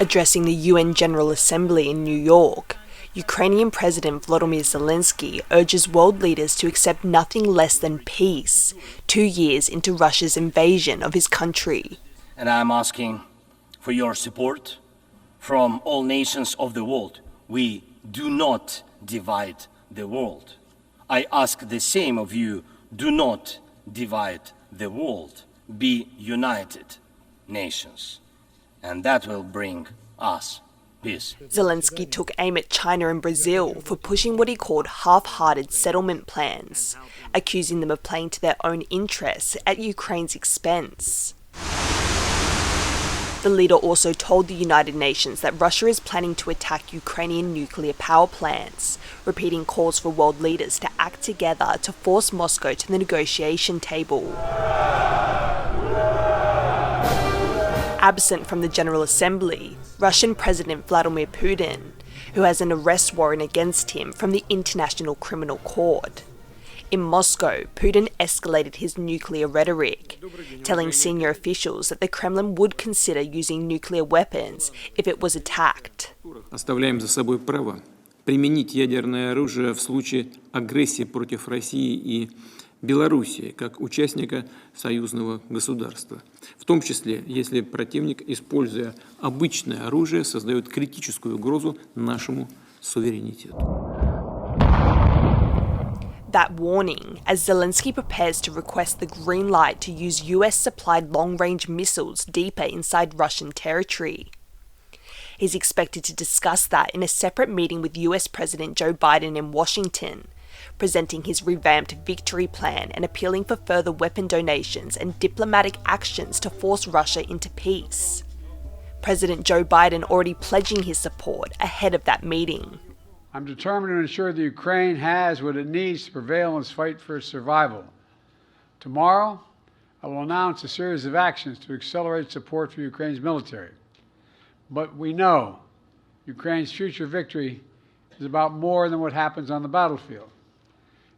Addressing the UN General Assembly in New York, Ukrainian President Volodymyr Zelenskyy urges world leaders to accept nothing less than peace, 2 years into Russia's invasion of his country. And I am asking for your support from all nations of the world. We do not divide the world. I ask the same of you, do not divide the world. Be united nations, and that will bring us peace. Zelenskyy took aim at China and Brazil for pushing what he called half-hearted settlement plans, accusing them of playing to their own interests at Ukraine's expense. The leader also told the United Nations that Russia is planning to attack Ukrainian nuclear power plants, repeating calls for world leaders to act together to force Moscow to the negotiation table. Absent from the General Assembly, Russian President Vladimir Putin, who has an arrest warrant against him from the International Criminal Court. In Moscow, Putin escalated his nuclear rhetoric, telling senior officials that the Kremlin would consider using nuclear weapons if it was attacked. Оставляем за собой право применить ядерное оружие в случае агрессии против России и Белоруссии как участника союзного государства, в том числе, если противник, используя обычное оружие, создает критическую угрозу нашему суверенитету. That warning, as Zelenskyy prepares to request the green light to use US-supplied long-range missiles deeper inside Russian territory. He's expected to discuss that in a separate meeting with US President Joe Biden in Washington, presenting his revamped victory plan and appealing for further weapon donations and diplomatic actions to force Russia into peace. President Joe Biden already pledging his support ahead of that meeting. I'm determined to ensure that Ukraine has what it needs to prevail in its fight for its survival. Tomorrow, I will announce a series of actions to accelerate support for Ukraine's military. But we know Ukraine's future victory is about more than what happens on the battlefield.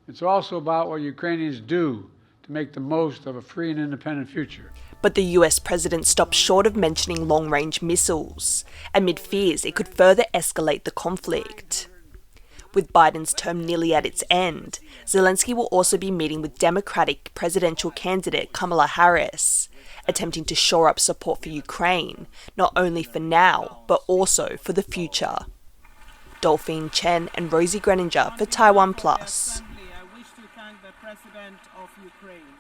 It's also about what Ukrainians do to make the most of a free and independent future. But the US president stopped short of mentioning long-range missiles, amid fears it could further escalate the conflict. With Biden's term nearly at its end, Zelenskyy will also be meeting with Democratic presidential candidate Kamala Harris, attempting to shore up support for Ukraine, not only for now, but also for the future. Dolphine, Chen and Rosie Grenenger for TaiwanPlus. I wish to thank the President of Ukraine.